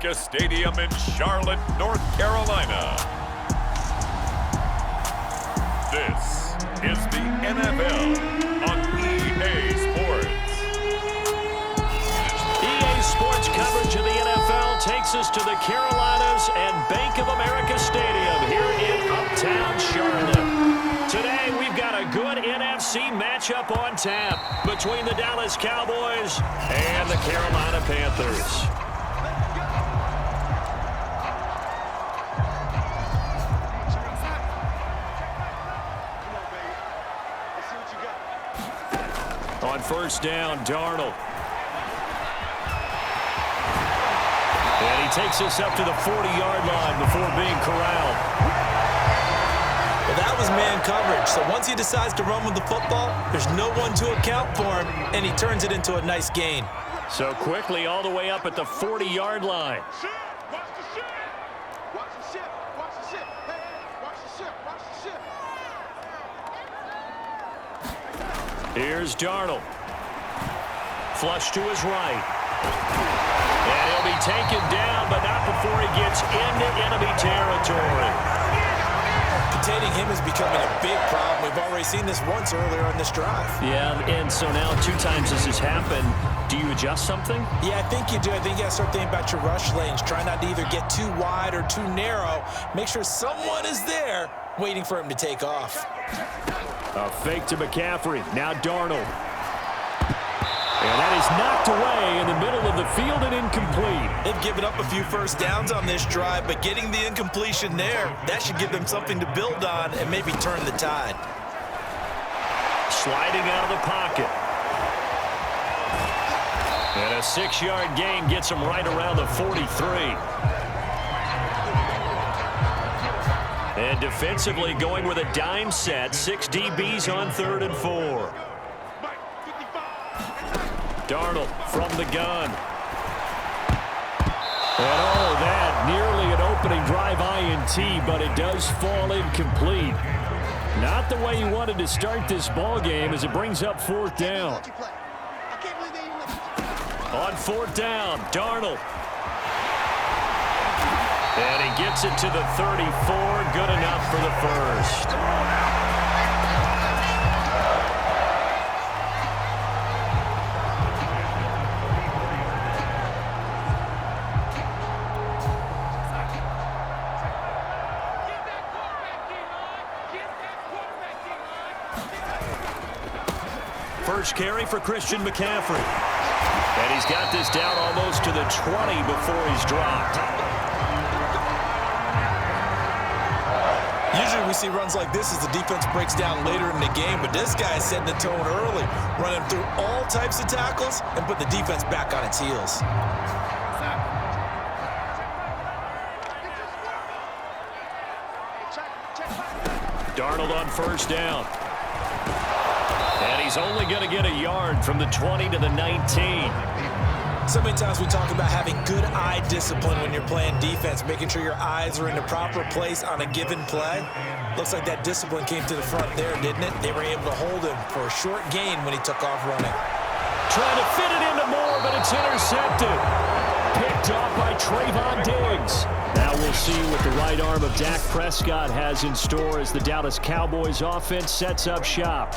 America Stadium in Charlotte, North Carolina. This is the NFL on EA Sports. EA Sports coverage of the NFL takes us to the Carolinas and Bank of America Stadium here in Uptown Charlotte. Today we've got a good NFC matchup on tap between the Dallas Cowboys and the Carolina Panthers. On first down, Darnold. And he takes us up to the 40-yard line before being corralled. Well, that was man coverage. So once he decides to run with the football, there's no one to account for him, and he turns it into a nice gain. So quickly all the way up at the 40-yard line. Here's Darnold. Flush to his right. And he'll be taken down, but not before he gets into enemy territory. Containing him is becoming a big problem. We've already seen this once earlier on this drive. Yeah, and so now 2 times this has happened. Do you adjust something? Yeah, I think you do. I think you got to start thinking about your rush lanes. Try not to either get too wide or too narrow. Make sure someone is there waiting for him to take off. A fake to McCaffrey. Now Darnold. And that is knocked away in the middle of the field and incomplete. They've given up a few first downs on this drive, but getting the incompletion there, that should give them something to build on and maybe turn the tide. Sliding out of the pocket. And a 6-yard gain gets him right around the 43. And defensively going with a dime set. 6 DBs on 3rd and 4. Darnold from the gun. And all of that, nearly an opening drive INT, but it does fall incomplete. Not the way you wanted to start this ball game as it brings up 4th down. On 4th down, Darnold. And he gets it to the 34. Good enough for the first. First carry for Christian McCaffrey. And he's got this down almost to the 20 before he's dropped. Usually we see runs like this as the defense breaks down later in the game, but this guy is setting the tone early, running through all types of tackles and put the defense back on its heels. Darnold on first down. And he's only going to get a yard from the 20 to the 19. So many times we talk about having good eye discipline when you're playing defense, making sure your eyes are in the proper place on a given play. Looks like that discipline came to the front there, didn't it? They were able to hold him for a short gain when he took off running. Trying to fit it into Moore, but it's intercepted. Picked off by Trayvon Diggs. Now we'll see what the right arm of Dak Prescott has in store as the Dallas Cowboys offense sets up shop.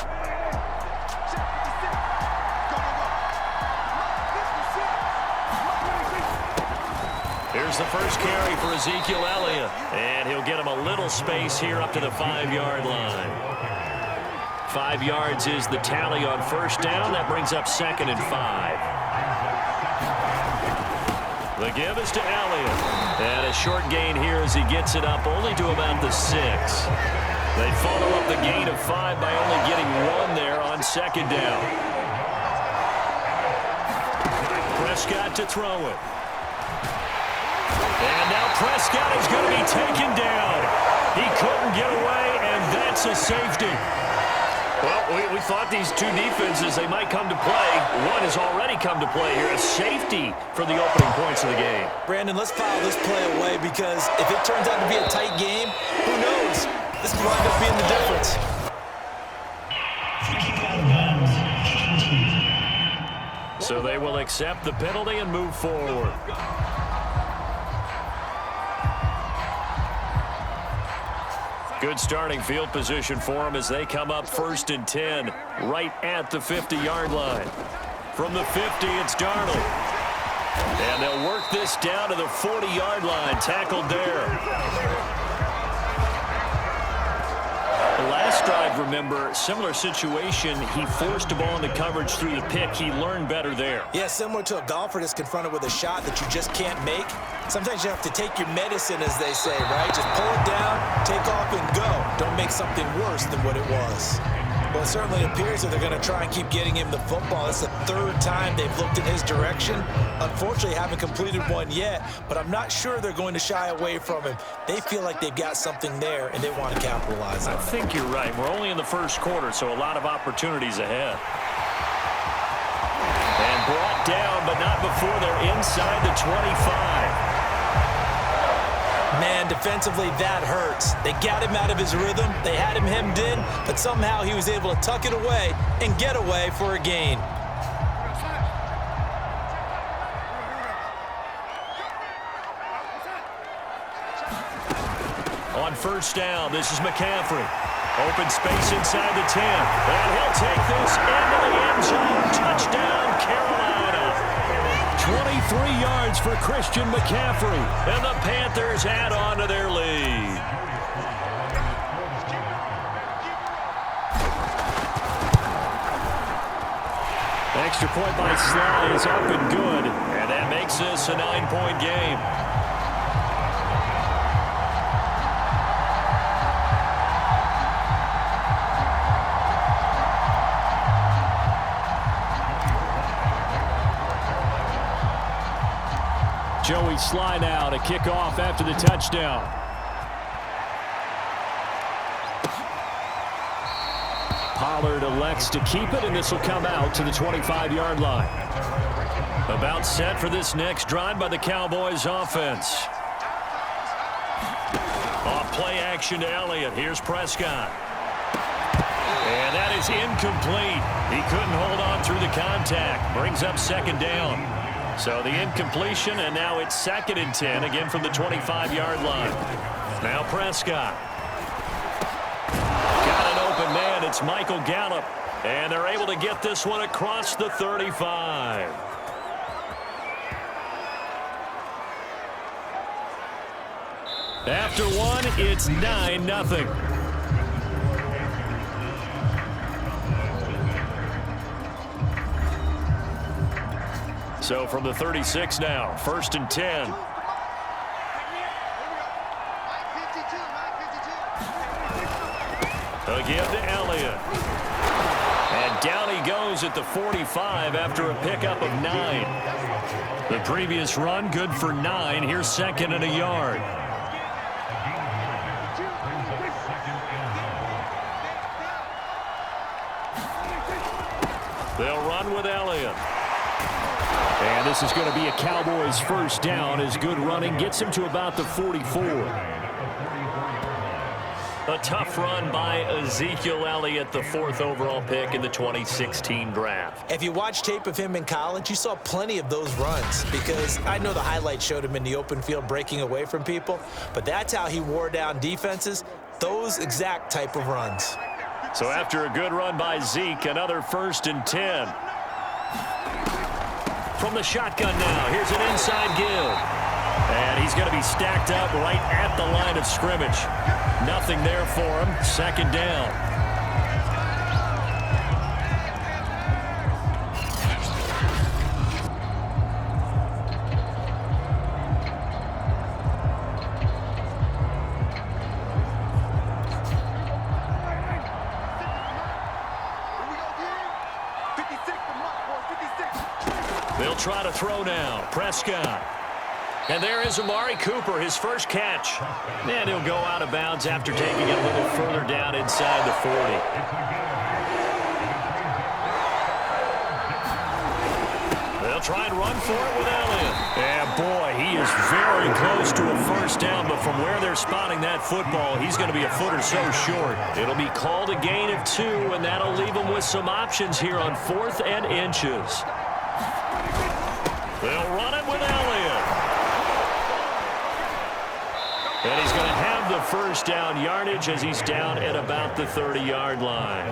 Here's the first carry for Ezekiel Elliott. And he'll get him a little space here up to the 5-yard line. 5 yards is the tally on first down. That brings up 2nd and 5. The give is to Elliott. And a short gain here as he gets it up only to about the 6. They follow up the gain of 5 by only getting 1 there on 2nd down. Prescott to throw it. And now Prescott is going to be taken down. He couldn't get away, and that's a safety. Well, we thought these 2 defenses, they might come to play. One has already come to play here. A safety for the opening points of the game. Brandon, let's file this play away because if it turns out to be a tight game, who knows? This could wind up being the difference. So they will accept the penalty and move forward. Good starting field position for them as they come up 1st and 10 right at the 50-yard line. From the 50, it's Darnold. And they'll work this down to the 40-yard line, tackled there. The last drive, remember, similar situation. He forced a ball into coverage through the pick. He learned better there. Yeah, similar to a golfer that's confronted with a shot that you just can't make. Sometimes you have to take your medicine, as they say, right? Just pull it down, take off, and go. Don't make something worse than what it was. Well, it certainly appears that they're going to try and keep getting him the football. It's the 3rd time they've looked in his direction. Unfortunately, haven't completed one yet, but I'm not sure they're going to shy away from him. They feel like they've got something there, and they want to capitalize on it. I think you're right. We're only in the 1st quarter, so a lot of opportunities ahead. And brought down, but not before they're inside the 25. Man, defensively, that hurts. They got him out of his rhythm. They had him hemmed in, but somehow he was able to tuck it away and get away for a gain. On 1st down, this is McCaffrey. Open space inside the 10. And he'll take this into the end zone. Touchdown, Carolina. 23 yards for Christian McCaffrey. And the Panthers add on to their lead. Extra point by Sly is up and good. And that makes this a 9-point game. Joey Sly now to kick off after the touchdown. Pollard elects to keep it, and this will come out to the 25-yard line. About set for this next drive by the Cowboys offense. Off play action to Elliott. Here's Prescott. And that is incomplete. He couldn't hold on through the contact. Brings up 2nd down. So the incompletion, and now it's 2nd and 10, again from the 25-yard line. Now Prescott. Got an open man. It's Michael Gallup. And they're able to get this one across the 35. After one, it's 9-0. So from the 36 now, 1st and 10. Again to Elliott. And down he goes at the 45 after a pickup of 9. The previous run, good for 9. Here's 2nd and a yard. They'll run with Elliott. And this is going to be a Cowboys 1st down as good running gets him to about the 44. A tough run by Ezekiel Elliott, the 4th overall pick in the 2016 draft. If you watch tape of him in college, you saw plenty of those runs, because I know the highlights showed him in the open field breaking away from people, but that's how he wore down defenses, those exact type of runs. So after a good run by Zeke, another 1st and 10. From the shotgun now, here's an inside give. And he's going to be stacked up right at the line of scrimmage. Nothing there for him. 2nd down. They'll try to throw now. Prescott. And there is Amari Cooper, his first catch. And he'll go out of bounds after taking it a little further down inside the 40. They'll try and run for it with Elliott. And boy, he is very close to a 1st down, but from where they're spotting that football, he's going to be a foot or so short. It'll be called a gain of 2, and that'll leave him with some options here on 4th and inches. They'll run it with Elliott. And he's going to have the first down yardage as he's down at about the 30-yard line.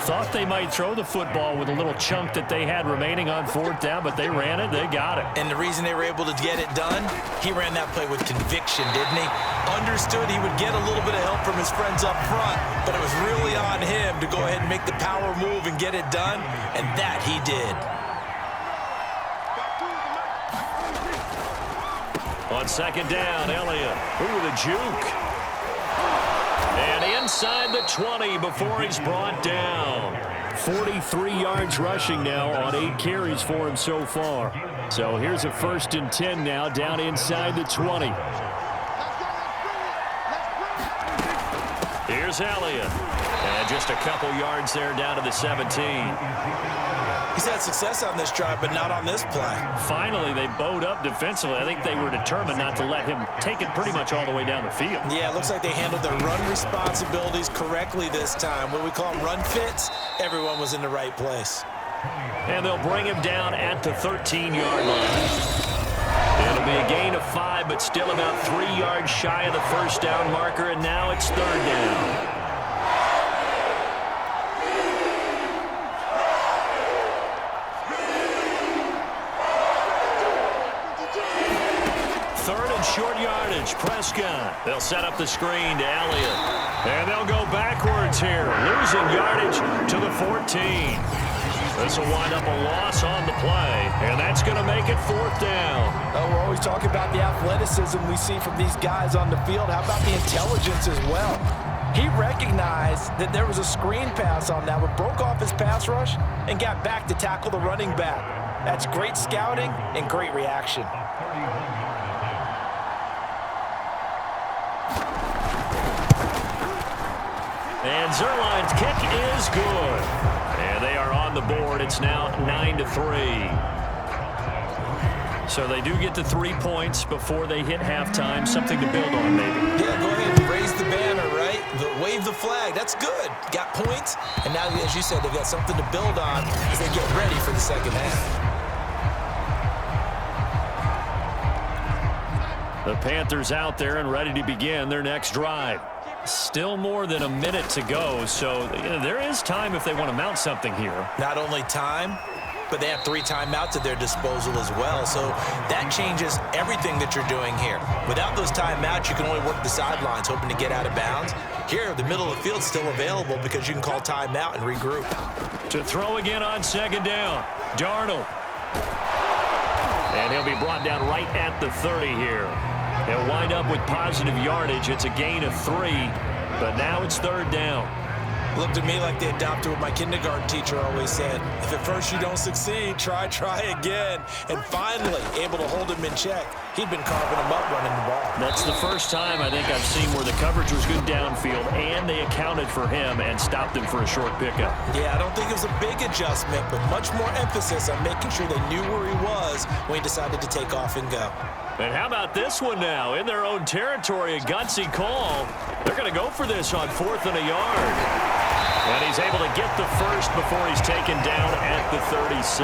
Thought they might throw the football with a little chunk that they had remaining on fourth down, but they ran it. They got it. And the reason they were able to get it done, he ran that play with conviction, didn't he? Understood he would get a little bit of help from his friends up front, but it was really on him to go ahead and make the power move and get it done, and that he did. On second down, Elliott. Ooh, the juke. And inside the 20 before he's brought down. 43 yards rushing now on 8 carries for him so far. So here's a 1st and 10 now down inside the 20. Here's Elliott. And just a couple yards there down to the 17. He's had success on this drive, but not on this play. Finally, they bowed up defensively. I think they were determined not to let him take it pretty much all the way down the field. Yeah, it looks like they handled their run responsibilities correctly this time. What we call them run fits, everyone was in the right place. And they'll bring him down at the 13-yard line. It'll be a gain of 5, but still about 3 yards shy of the first down marker, and now it's 3rd down. Short yardage, Prescott. They'll set up the screen to Elliott. And they'll go backwards here, losing yardage to the 14. This will wind up a loss on the play, and that's going to make it 4th down. Oh, we're always talking about the athleticism we see from these guys on the field. How about the intelligence as well? He recognized that there was a screen pass on that, but broke off his pass rush and got back to tackle the running back. That's great scouting and great reaction. And Zerline's kick is good. And they are on the board. It's now 9-3. So they do get the 3 points before they hit halftime. Something to build on, maybe. Yeah, go ahead and raise the banner, right? Wave the flag. That's good. Got points. And now, as you said, they've got something to build on as they get ready for the second half. The Panthers out there and ready to begin their next drive. Still more than a minute to go, so there is time if they want to mount something here. Not only time, but they have 3 timeouts at their disposal as well, so that changes everything that you're doing here. Without those timeouts, you can only work the sidelines, hoping to get out of bounds. Here, the middle of the field's still available because you can call timeout and regroup. To throw again on second down, Darnold. And he'll be brought down right at the 30 here. He'll wind up with positive yardage. It's a gain of 3, but now it's 3rd down. Looked to me like they adopted what my kindergarten teacher always said. If at first you don't succeed, try again. And finally, able to hold him in check. He'd been carving him up running the ball. That's the first time I think I've seen where the coverage was good downfield and they accounted for him and stopped him for a short pickup. Yeah, I don't think it was a big adjustment, but much more emphasis on making sure they knew where he was when he decided to take off and go. And how about this one now? In their own territory, a gutsy call. They're going to go for this on 4th and a yard. And he's able to get the first before he's taken down at the 36.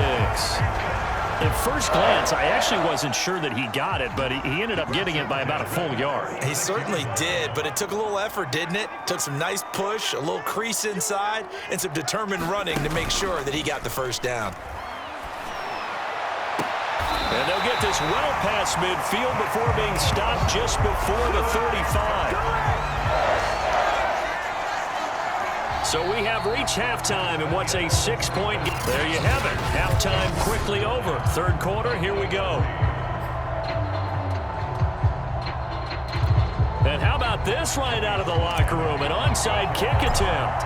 At first glance, I actually wasn't sure that he got it, but he ended up getting it by about a full yard. He certainly did, but it took a little effort, didn't it? Took some nice push, a little crease inside, and some determined running to make sure that he got the first down. And they'll get this well past midfield before being stopped just before the 35. So we have reached halftime in what's a 6-point game. There you have it. Halftime quickly over. 3rd quarter, here we go. And how about this right out of the locker room? An onside kick attempt.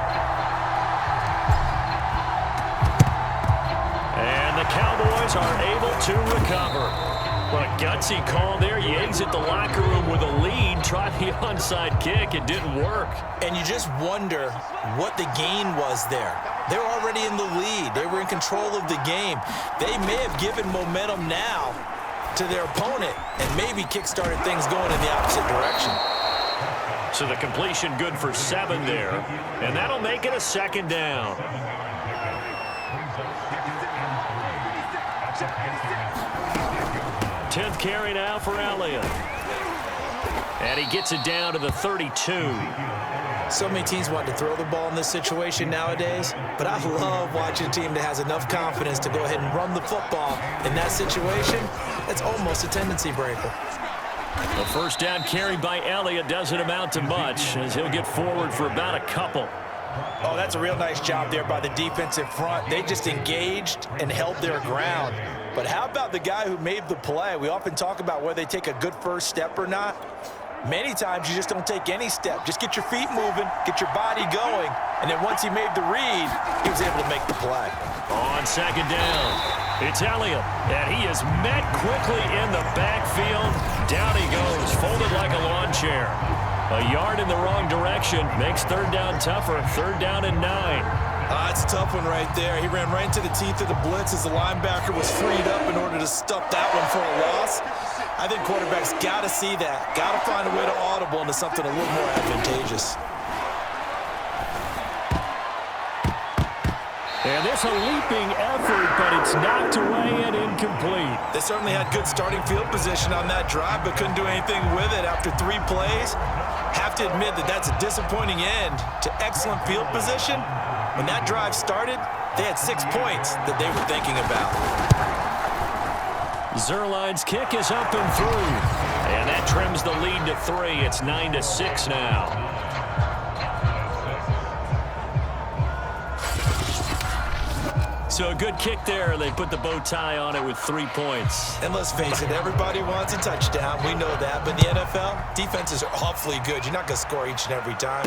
And the Cowboys are able to recover. What a gutsy call there. You exit the locker room with a lead, try the onside kick. It didn't work. And you just wonder what the gain was there. They're already in the lead. They were in control of the game. They may have given momentum now to their opponent and maybe kick-started things going in the opposite direction. So the completion good for 7 there. And that'll make it a 2nd down. Tenth carry now for Elliott. And he gets it down to the 32. So many teams want to throw the ball in this situation nowadays, but I love watching a team that has enough confidence to go ahead and run the football. In that situation, that's almost a tendency breaker. The first down carry by Elliott doesn't amount to much, as he'll get forward for about a couple. Oh, that's a real nice job there by the defensive front. They just engaged and held their ground. But how about the guy who made the play? We often talk about whether they take a good first step or not. Many times you just don't take any step. Just get your feet moving, get your body going, and then once he made the read, he was able to make the play. On second down, it's Elliott, and he is met quickly in the backfield. Down he goes, folded like a lawn chair. A yard in the wrong direction makes third down tougher. Third down and 9. That's a tough one right there. He ran right into the teeth of the blitz as the linebacker was freed up in order to stuff that one for a loss. I think quarterbacks got to see that. Got to find a way to audible into something a little more advantageous. And this a leaping effort, but it's knocked away and incomplete. They certainly had good starting field position on that drive, but couldn't do anything with it after 3 plays. Have to admit that that's a disappointing end to excellent field position. When that drive started, they had 6 points that they were thinking about. Zerline's kick is up and through. And that trims the lead to 3. It's 9-6 now. So a good kick there. They put the bow tie on it with 3 points. And let's face it, everybody wants a touchdown. We know that. But in the NFL, defenses are awfully good. You're not going to score each and every time.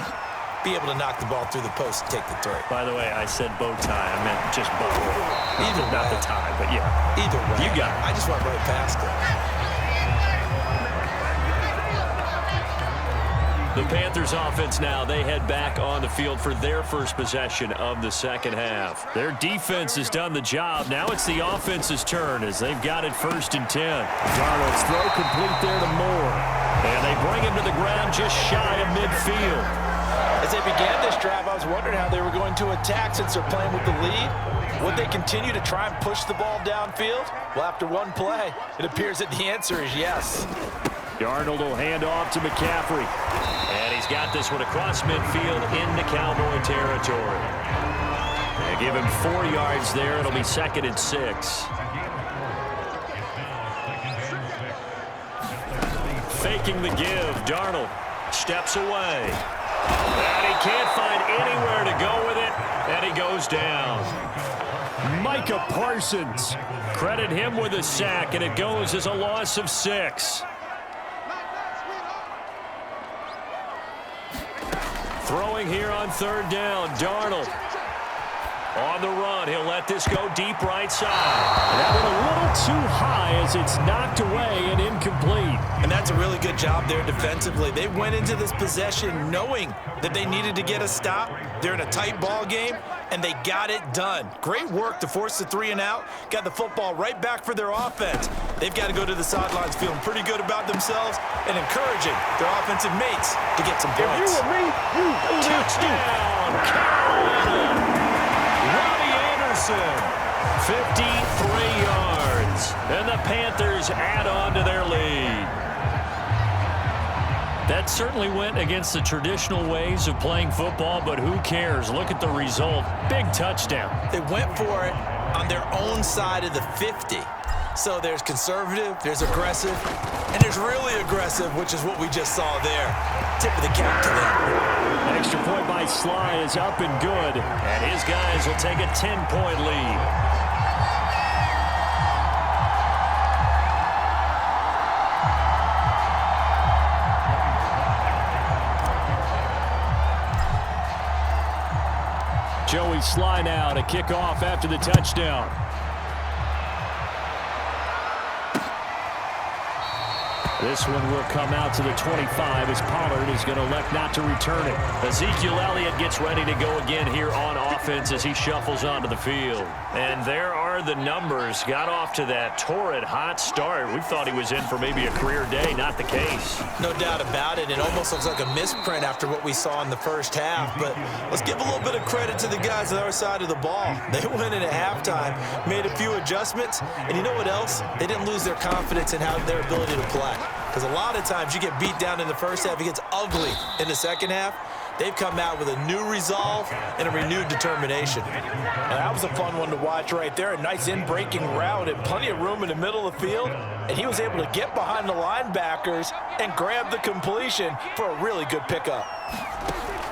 Be able to knock the ball through the post and take the 3. By the way, I said bow tie. I meant just bow. Either not way. the tie, but yeah. Either way. You got it. I just went right past it. The Panthers offense now, they head back on the field for their first possession of the second half. Their defense has done the job. Now it's the offense's turn as they've got it 1st and 10. Darnold's throw complete there to Moore. And they bring him to the ground just shy of midfield. As they began this drive, I was wondering how they were going to attack since they're playing with the lead. Would they continue to try and push the ball downfield? Well, after 1 play, it appears that the answer is yes. Darnold will hand off to McCaffrey. And he's got this one across midfield into Cowboy territory. They give him 4 yards there. It'll be 2nd and 6. Faking the give. Darnold steps away. And he can't find anywhere to go with it. And he goes down. Micah Parsons. Credit him with a sack, and it goes as a loss of 6. Throwing here on 3rd down, Darnold. On the run, he'll let this go deep right side. That one a little too high as it's knocked away and incomplete. And that's a really good job there defensively. They went into this possession knowing that they needed to get a stop. They're in a tight ball game, and they got it done. Great work to force the 3 and out. Got the football right back for their offense. They've got to go to the sidelines feeling pretty good about themselves and encouraging their offensive mates to get some points. If you were me, Touchdown, Carolina. Robbie Anderson, 53 yards. And the Panthers add on to their lead. That certainly went against the traditional ways of playing football, but who cares? Look at the result. Big touchdown. They went for it on their own side of the 50. So there's conservative, there's aggressive, and there's really aggressive, which is what we just saw there. Tip of the cap to them. Extra point by Sly is up and good. And his guys will take a 10-point lead. Joey Sly now to kick off after the touchdown. This one will come out to the 25 as Pollard is going to elect not to return it. Ezekiel Elliott gets ready to go again here on offense as he shuffles onto the field. And there are the numbers. Got off to that torrid hot start. We thought he was in for maybe a career day. Not the case. No doubt about it. It almost looks like a misprint after what we saw in the first half. But let's give a little bit of credit to the guys on the other side of the ball. They went in at halftime, made a few adjustments, and you know what else? They didn't lose their confidence in their ability to play. because a lot of times you get beat down in the first half, it gets ugly in the second half. They've come out with a new resolve and a renewed determination. And that was a fun one to watch right there. A nice in-breaking route and plenty of room in the middle of the field. And he was able to get behind the linebackers and grab the completion for a really good pickup.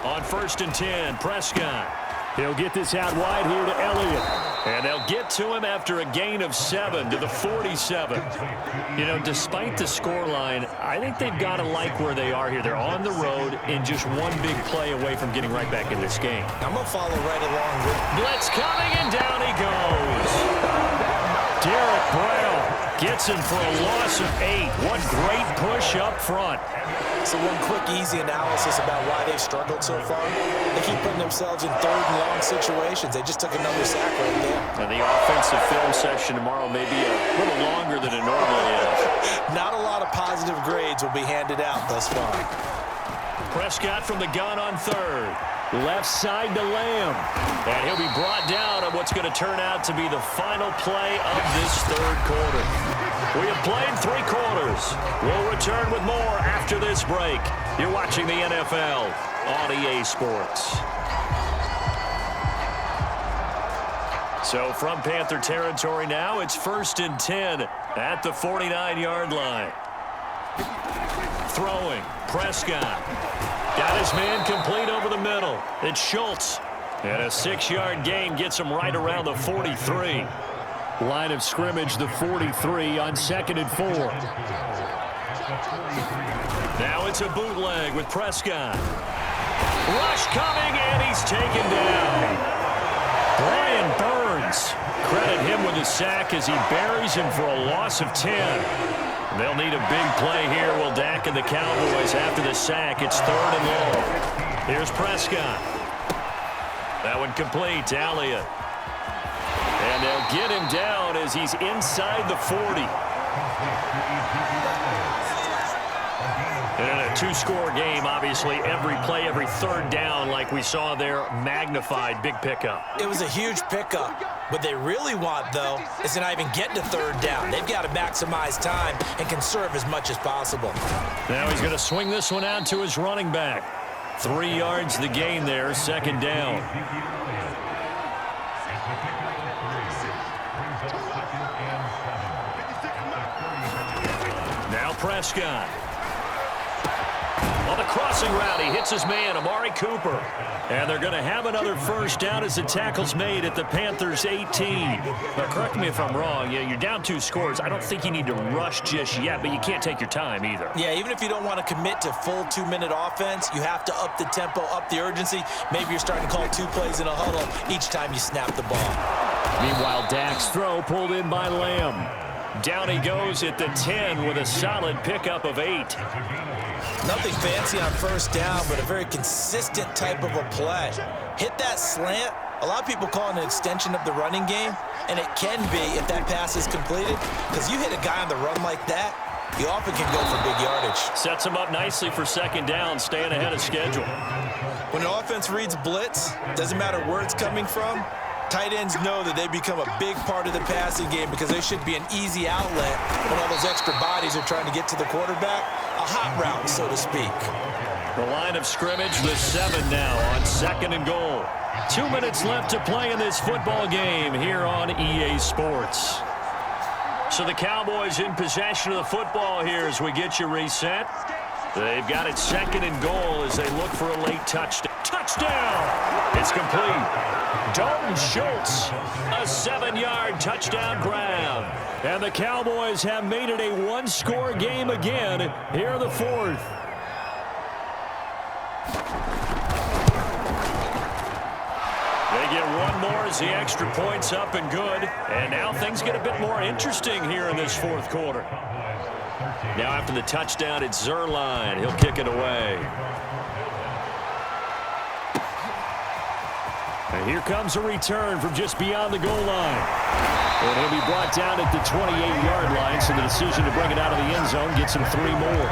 On 1st and 10, Prescott. He'll get this out wide here to Elliott. And they'll get to him after a gain of 7 to the 47. You know, despite the scoreline, I think they've got to like where they are here. They're on the road and just one big play away from getting right back in this game. I'm going to follow right along with Blitz coming, and down he goes. Derek Brown gets him for a loss of 8. What great push up front. So one quick, easy analysis about why they've struggled so far. They keep putting themselves in 3rd and long situations. They just took another sack right there. And the offensive film session tomorrow may be a little longer than it normally is. Not a lot of positive grades will be handed out thus far. Prescott from the gun on 3rd. Left side to Lamb. And he'll be brought down on what's going to turn out to be the final play of this 3rd quarter. We have played 3 quarters. We'll return with more after this break. You're watching the NFL on EA Sports. So from Panther territory now, it's 1st and 10 at the 49-yard line. Throwing, Prescott. Got his man complete over the middle. It's Schultz. And a 6-yard gain gets him right around the 43. Line of scrimmage, the 43 on 2nd and 4. Now it's a bootleg with Prescott. Rush coming, and he's taken down. Brian Burns. Credit him with a sack as he buries him for a loss of 10. They'll need a big play here. Will Dak and the Cowboys after the sack. It's 3rd and long. Here's Prescott. That one complete to Elliott. And they'll get him down as he's inside the 40. And in a 2-score game, obviously, every play, every 3rd down, like we saw there, magnified, big pickup. It was a huge pickup. What they really want, though, is to not even get to 3rd down. They've got to maximize time and conserve as much as possible. Now he's going to swing this one out to his running back. 3 yards the gain there, 2nd down. Now Prescott. On the crossing route, he hits his man, Amari Cooper. And they're going to have another 1st down as the tackle's made at the Panthers' 18. Now, correct me if I'm wrong. Yeah, you're down 2 scores. I don't think you need to rush just yet, but you can't take your time either. Yeah, even if you don't want to commit to full 2-minute offense, you have to up the tempo, up the urgency. Maybe you're starting to call 2 plays in a huddle each time you snap the ball. Meanwhile, Dak's throw pulled in by Lamb. Down he goes at the 10 with a solid pickup of 8. Nothing fancy on 1st down, but a very consistent type of a play. Hit that slant. A lot of people call it an extension of the running game, and it can be if that pass is completed, because you hit a guy on the run like that, you often can go for big yardage. Sets him up nicely for 2nd down, staying ahead of schedule. When an offense reads blitz, doesn't matter where it's coming from, tight ends know that they become a big part of the passing game because they should be an easy outlet when all those extra bodies are trying to get to the quarterback. A hot route, so to speak. The line of scrimmage, the 7 now on 2nd and goal. 2 minutes left to play in this football game here on EA Sports. So the Cowboys in possession of the football here as we get you reset. They've got it 2nd and goal as they look for a late touchdown. Touchdown! It's complete. Dalton Schultz, a 7-yard touchdown grab. And the Cowboys have made it a 1-score game again here in the 4th. They get one more as the extra point's up and good. And now things get a bit more interesting here in this 4th quarter. Now after the touchdown, it's Zerline. He'll kick it away. And here comes a return from just beyond the goal line. And he'll be brought down at the 28-yard line, so the decision to bring it out of the end zone gets him 3 more.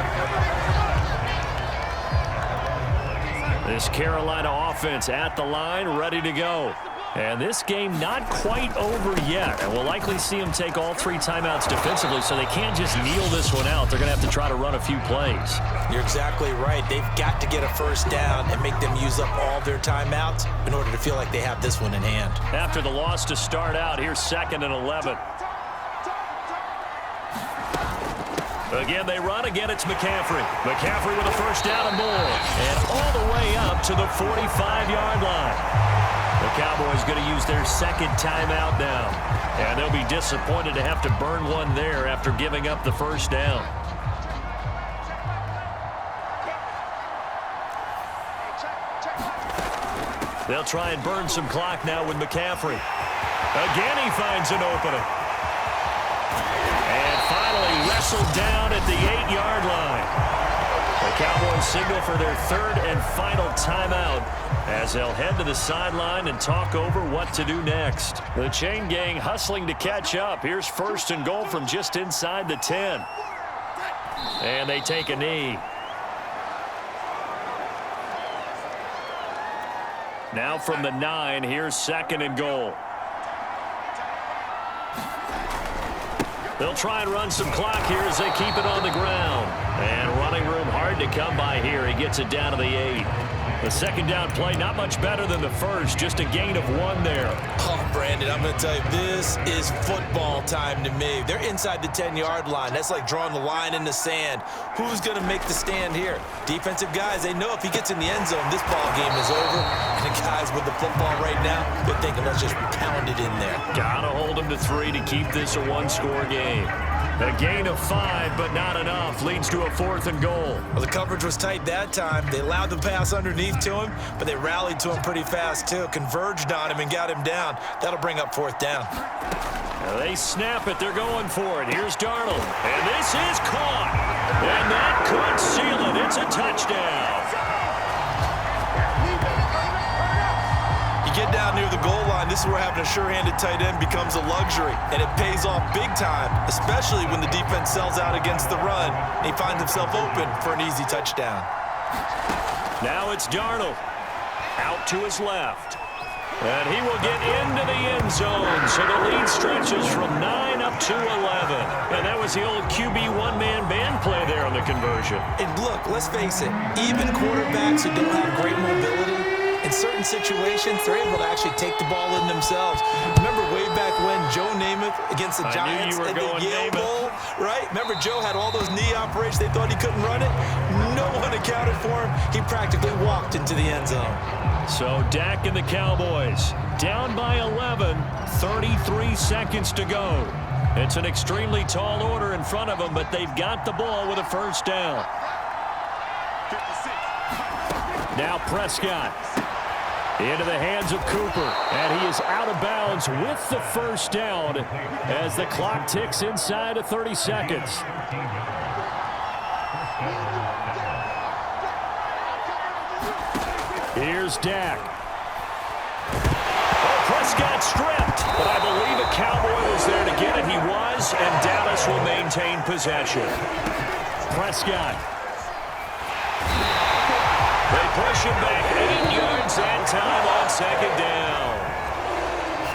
This Carolina offense at the line, ready to go. And this game not quite over yet. And we'll likely see them take all 3 timeouts defensively, so they can't just kneel this one out. They're going to have to try to run a few plays. You're exactly right. They've got to get a first down and make them use up all their timeouts in order to feel like they have this one in hand. After the loss to start out, here's 2nd and 11. Again, they run. Again, it's McCaffrey. McCaffrey with a first down and more. And all the way up to the 45-yard line. The Cowboys going to use their 2nd timeout now. And they'll be disappointed to have to burn one there after giving up the first down. They'll try and burn some clock now with McCaffrey. Again, he finds an opening. And finally wrestled down at the 8-yard line. The Cowboys signal for their 3rd and final timeout as they'll head to the sideline and talk over what to do next. The chain gang hustling to catch up. Here's 1st and goal from just inside the 10. And they take a knee. Now from the 9, here's 2nd and goal. They'll try and run some clock here as they keep it on the ground. And running room hard to come by here. He gets it down to the 8. The 2nd down play not much better than the first. Just a gain of 1 there. Oh, Brandon, I'm going to tell you, this is football time to me. They're inside the 10-yard line. That's like drawing the line in the sand. Who's going to make the stand here? Defensive guys, they know if he gets in the end zone, this ball game is over. And the guys with the football right now, they're thinking, let's just pound it in there. Gotta hold him to 3 to keep this a 1-score game. A gain of 5, but not enough. Leads to a 4th and goal. Well, the coverage was tight that time. They allowed the pass underneath to him, but they rallied to him pretty fast, too. Converged on him and got him down. That'll bring up 4th down. Now they snap it. They're going for it. Here's Darnold. And this is caught. And that could seal it. It's a touchdown. You get down near the goal line, this is where having a sure-handed tight end becomes a luxury, and it pays off big time, especially when the defense sells out against the run, and he finds himself open for an easy touchdown. Now it's Darnold out to his left, and he will get into the end zone, so the lead stretches from 9 up to 11, and that was the old QB one-man band play there on the conversion. And look, let's face it, even quarterbacks who don't have great mobility, in certain situations, they're able to actually take the ball in themselves. Remember way back when Joe Namath against the Giants in the Yale Bowl, right? Remember Joe had all those knee operations. They thought he couldn't run it. No one accounted for him. He practically walked into the end zone. So Dak and the Cowboys down by 11, 33 seconds to go. It's an extremely tall order in front of them, but they've got the ball with a first down. Now Prescott. Into the hands of Cooper, and he is out of bounds with the first down as the clock ticks inside of 30 seconds. Here's Dak. Oh, Prescott stripped, but I believe a Cowboy was there to get it. He was, and Dallas will maintain possession. Prescott. They push him back 8 yards that time on 2nd down.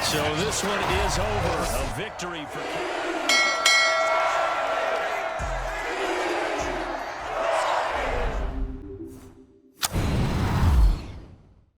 So this one is over. A victory for